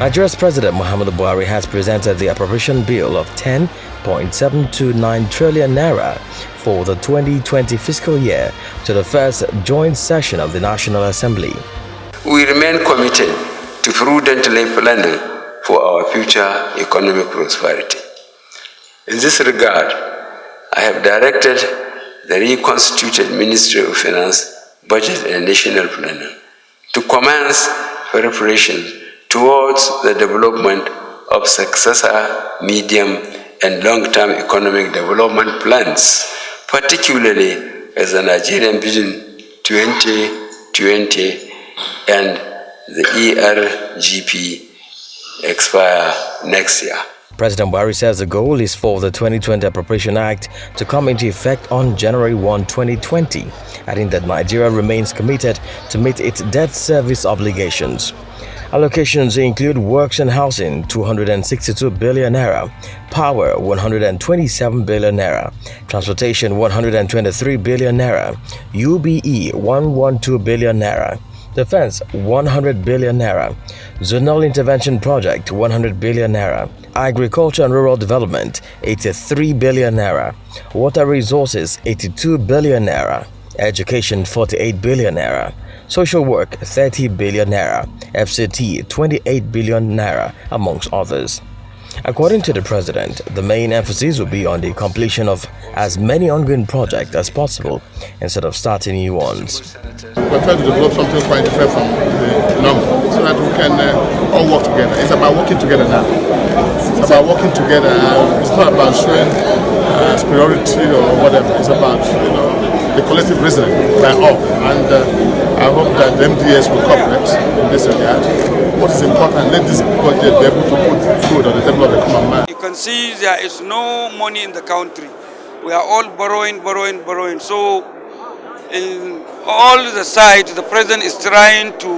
Nigeria's President Muhammadu Buhari has presented the appropriation bill of 10.729 trillion naira for the 2020 fiscal year to the first joint session of the National Assembly. We remain committed to prudently planning for our future economic prosperity. In this regard, I have directed the reconstituted Ministry of Finance, Budget and National Planning to commence preparation towards the development of successor, medium, and long-term economic development plans, particularly as the Nigerian Vision 2020 and the ERGP expire next year. President Buhari says the goal is for the 2020 Appropriation Act to come into effect on January 1, 2020, adding that Nigeria remains committed to meet its debt service obligations. Allocations include works and housing 262 billion naira, power 127 billion naira, transportation 123 billion naira, UBE 112 billion naira, defense 100 billion naira, zonal intervention project 100 billion naira, agriculture and rural development 83 billion naira, water resources 82 billion naira, education 48 billion naira, social work 30 billion naira, FCT 28 billion naira, amongst others. According to the president, the main emphasis will be on the completion of as many ongoing projects as possible instead of starting new ones. We're trying to develop something quite different from the normal so that we can all work together. It's about working together now. It's about working together. It's not about showing superiority or whatever. It's about the collective reasoning by all. And I hope that the MDS will cooperate in this regard. What is important, let this budget be able to put food on the table of the common man. You can see there is no money in the country. We are all borrowing. So in all the sides, the president is trying to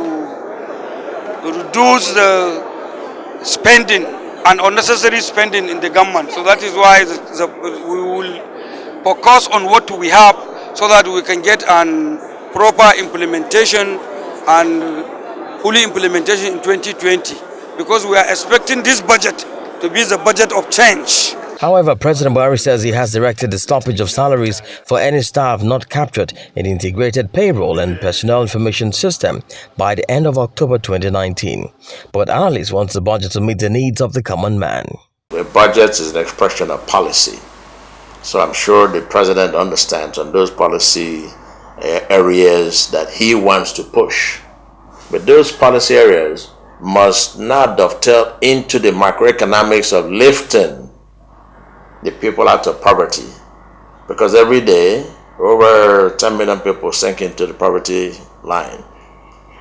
reduce the spending and unnecessary spending in the government. So that is why we will focus on what we have so that we can get an proper implementation and fully implementation in 2020, because we are expecting this budget to be the budget of change. However, President Buhari says he has directed the stoppage of salaries for any staff not captured in the integrated payroll and personnel information system by the end of October 2019. But analysts want the budget to meet the needs of the common man. The budget is an expression of policy. So I'm sure the president understands on those policy areas that he wants to push. But those policy areas must not dovetail into the macroeconomics of lifting the people out of poverty. Because every day, over 10 million people sink into the poverty line.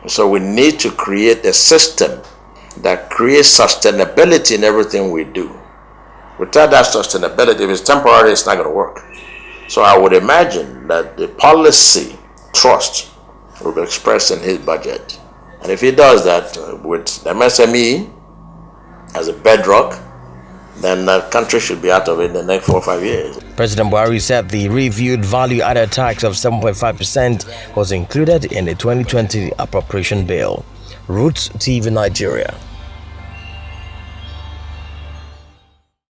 So we need to create a system that creates sustainability in everything we do. Without that sustainability, if it's temporary, it's not going to work. So I would imagine that the policy trust will be expressed in his budget. And if he does that with MSME as a bedrock, then the country should be out of it in the next 4 or 5 years. President Buhari said the reviewed value-added tax of 7.5% was included in the 2020 appropriation bill. Rootstv Nigeria.